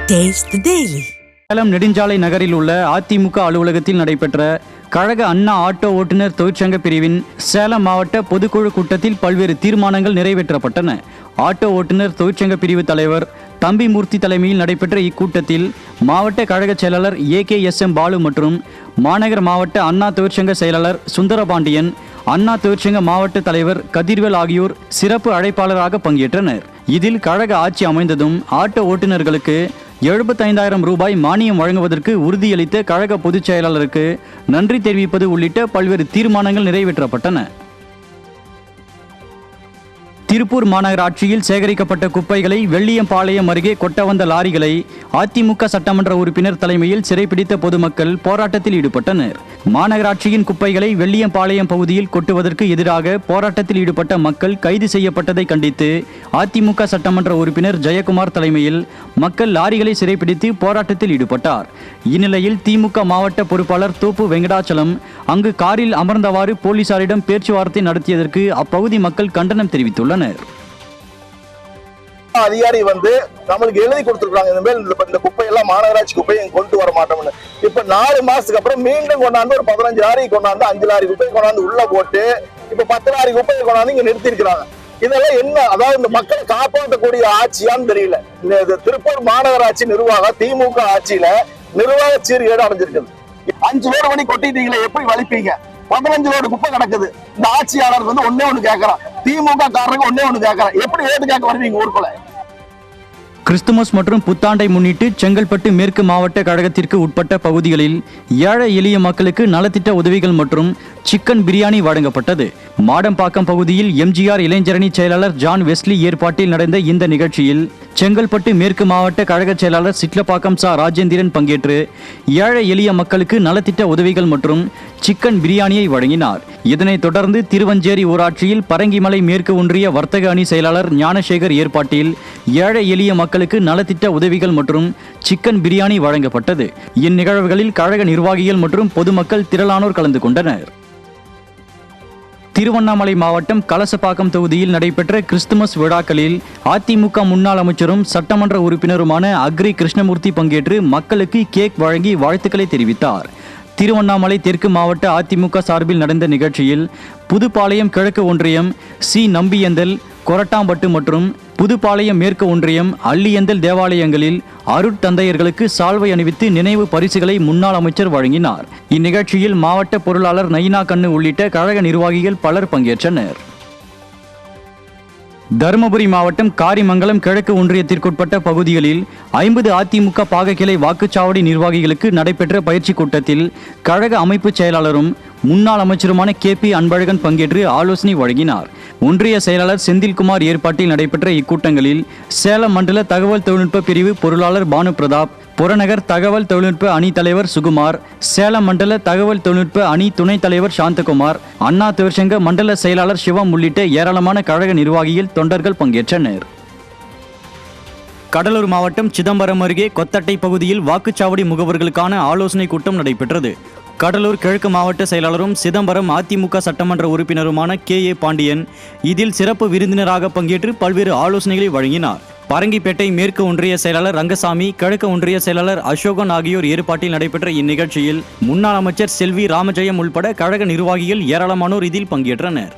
Taste the Daily. Salem நெடுஞ்சாலை நகரில் உள்ள அதிமுக அலுவலகத்தில் நடைபெற்ற கழக அண்ணா ஆட்டோ ஓட்டுநர் தொழிற்சங்க பிரிவின் சேலம் மாவட்ட பொதுக்குழு கூட்டத்தில் பல்வேறு தீர்மானங்கள் நிறைவேற்றப்பட்டன. ஆட்டோ ஓட்டுநர் தொழிற்சங்க பிரிவு தலைவர் தம்பிமூர்த்தி தலைமையில் நடைபெற்ற இக்கூட்டத்தில் மாவட்ட கழக செயலாளர் AKSM பாலு மற்றும் மாநகர் மாவட்ட அண்ணா தொழிற்சங்க செயலாளர் சுந்தரபாண்டியன், அண்ணா தொழிற்சங்க மாவட்ட தலைவர் கதிர்வேல் ஆகியோர் சிறப்பு அழைப்பாளராக பங்கேற்றனர். இதில் கழக ஆட்சி அமைந்ததும் ஆட்டோ ஓட்டுநர்களுக்கு 75,000 ரூபாய் மானியம் வழங்குவதற்கு உறுதியளித்த கழக பொதுச் செயலாளருக்கு நன்றி தெரிவிப்பது உள்ளிட்ட பல்வேறு தீர்மானங்கள் நிறைவேற்றப்பட்டன. திருப்பூர் மாநகராட்சியில் சேகரிக்கப்பட்ட குப்பைகளை வெள்ளியம்பாளையம் அருகே கொட்ட வந்த லாரிகளை அதிமுக சட்டமன்ற உறுப்பினர் தலைமையில் சிறைப்பிடித்த பொதுமக்கள் போராட்டத்தில் ஈடுபட்டனர். மாநகராட்சியின் குப்பைகளை வெள்ளியம்பாளையம் பகுதியில் கொட்டுவதற்கு எதிராக போராட்டத்தில் ஈடுபட்ட மக்கள் கைது செய்யப்பட்டதை கண்டித்து அதிமுக சட்டமன்ற உறுப்பினர் ஜெயக்குமார் தலைமையில் மக்கள் லாரிகளை சிறைப்பிடித்து போராட்டத்தில் ஈடுபட்டார். இந்நிலையில் திமுக மாவட்ட பொறுப்பாளர் தோப்பு வெங்கடாச்சலம் அங்கு காரில் அமர்ந்தவாறு போலீசாரிடம் பேச்சுவார்த்தை நடத்தியதற்கு அப்பகுதி மக்கள் கண்டனம் தெரிவித்துள்ளனர். அதிகாரி நம்மளுக்கு எழுதி கொடுத்துருக்காங்க, இந்த குப்பையெல்லாம் மாநகராட்சி குப்பையை கொண்டு வர மாட்டோம்னு. இப்ப 4 மாசத்துக்கு அப்புறம் மீண்டும் கொண்டாந்து ஒரு 15 லாரி கொண்டாந்து 5 லாரி குப்பையை கொண்டாந்து உள்ள போட்டு இப்ப 10 லாரி குப்பையை கொண்டாந்து இங்க நிறுத்தி இருக்கிறாங்க. இதெல்லாம் என்ன, அதாவது இந்த மக்களை காப்பாற்றக்கூடிய ஆட்சியான்னு தெரியல. இந்த திருப்பூர் மாநகராட்சி நிர்வாகம் திமுக ஆட்சியில நிர்வாக சீர்கேடு அடைஞ்சிருக்குது. 5 லோடு மணி கொட்டிட்டீங்களே, எப்படி வலிப்பீங்க? 15 லோடு குப்பை கிடக்குது. இந்த ஆட்சியாளர் ஒன்னே ஒண்ணு கேட்கறான், திமுக காரருக்கு ஒன்னே ஒண்ணு கேட்கறான், எப்படி ஏத்து கேட்க வருவீங்க ஊருக்குள்ள? கிறிஸ்துமஸ் மற்றும் புத்தாண்டை முன்னிட்டு செங்கல்பட்டு மேற்கு மாவட்ட கழகத்திற்கு உட்பட்ட பகுதிகளில் ஏழை எளிய மக்களுக்கு நலத்திட்ட உதவிகள் மற்றும் சிக்கன் பிரியாணி வழங்கப்பட்டது. மாடம்பாக்கம் பகுதியில் எம்ஜிஆர் இளைஞரணி செயலாளர் ஜான் வெஸ்லி ஏற்பாட்டில் நடந்த இந்த நிகழ்ச்சியில் செங்கல்பட்டு மேற்கு மாவட்ட கழக செயலாளர் சிட்லப்பாக்கம் சா ராஜேந்திரன் பங்கேற்று ஏழை எளிய மக்களுக்கு நலத்திட்ட உதவிகள் மற்றும் சிக்கன் பிரியாணியை வழங்கினார். இதனைத் தொடர்ந்து திருவஞ்சேரி ஊராட்சியில் பரங்கிமலை மேற்கு ஒன்றிய வர்த்தக அணி செயலாளர் ஞானசேகர் ஏற்பாட்டில் ஏழை எளிய மக்களுக்கு நலத்திட்ட உதவிகள் மற்றும் சிக்கன் பிரியாணி வழங்கப்பட்டது. இந்நிகழ்வுகளில் கழக நிர்வாகிகள் மற்றும் பொதுமக்கள் திரளானோர் கலந்து கொண்டனர். திருவண்ணாமலை மாவட்டம் கலசப்பாக்கம் தொகுதியில் நடைபெற்ற கிறிஸ்துமஸ் விழாக்களில் அதிமுக முன்னாள் அமைச்சரும் சட்டமன்ற உறுப்பினருமான அக்ரி கிருஷ்ணமூர்த்தி பங்கேற்று மக்களுக்கு கேக் வழங்கி வாழ்த்துக்களை தெரிவித்தார். திருவண்ணாமலை தெற்கு மாவட்ட அதிமுக சார்பில் நடந்த நிகழ்ச்சியில் புதுப்பாளையம் கிழக்கு ஒன்றியம் சி நம்பியந்தல், கொரட்டாம்பட்டு மற்றும் புதுப்பாளையம் மேற்கு ஒன்றியம் அள்ளியந்தல் தேவாலயங்களில் அருட்தந்தையர்களுக்கு சால்வை அணிவித்து நினைவு பரிசுகளை முன்னாள் அமைச்சர் வழங்கினார். இந்நிகழ்ச்சியில் மாவட்ட பொருளாளர் நயினா கண்ணு உள்ளிட்ட கழக நிர்வாகிகள் பலர் பங்கேற்றனர். தருமபுரி மாவட்டம் காரிமங்கலம் கிழக்கு ஒன்றியத்திற்குட்பட்ட பகுதிகளில் 50 அதிமுக பாகக்கிளை வாக்குச்சாவடி நிர்வாகிகளுக்கு நடைபெற்ற பயிற்சி கூட்டத்தில் கழக அமைப்பு செயலாளரும் முன்னாள் அமைச்சருமான KP அன்பழகன் பங்கேற்று ஆலோசனை வழங்கினார். ஒன்றிய செயலாளர் செந்தில்குமார் ஏற்பாட்டில் நடைபெற்ற இக்கூட்டங்களில் சேலம் மண்டல தகவல் தொழில்நுட்ப பிரிவு பொருளாளர் பானு பிரதாப், புறநகர் தகவல் தொழில்நுட்ப அணி தலைவர் சுகுமார், சேலம் மண்டல தகவல் தொழில்நுட்ப அணி துணைத் தலைவர் சாந்தகுமார், அண்ணா தொழிற்சங்க மண்டல செயலாளர் சிவம் உள்ளிட்ட ஏராளமான கழக நிர்வாகிகள் தொண்டர்கள் பங்கேற்றனர். கடலூர் மாவட்டம் சிதம்பரம் அருகே கொத்தட்டை பகுதியில் வாக்குச்சாவடி முகவர்களுக்கான ஆலோசனை கூட்டம் நடைபெற்றது. கடலூர் கிழக்கு மாவட்ட செயலாளரும் சிதம்பரம் அதிமுக சட்டமன்ற உறுப்பினருமான KA பாண்டியன் இதில் சிறப்பு விருந்தினராக பங்கேற்று பல்வேறு ஆலோசனைகளை வழங்கினார். பரங்கிப்பேட்டை மேற்கு ஒன்றிய செயலாளர் ரங்கசாமி, கிழக்கு ஒன்றிய செயலாளர் அசோகன் ஆகியோர் ஏற்பாட்டில் நடைபெற்ற இந்நிகழ்ச்சியில் முன்னாள் அமைச்சர் செல்வி ராமஜெயம் உள்பட கழக நிர்வாகிகள் ஏராளமானோர் இதில் பங்கேற்றனர்.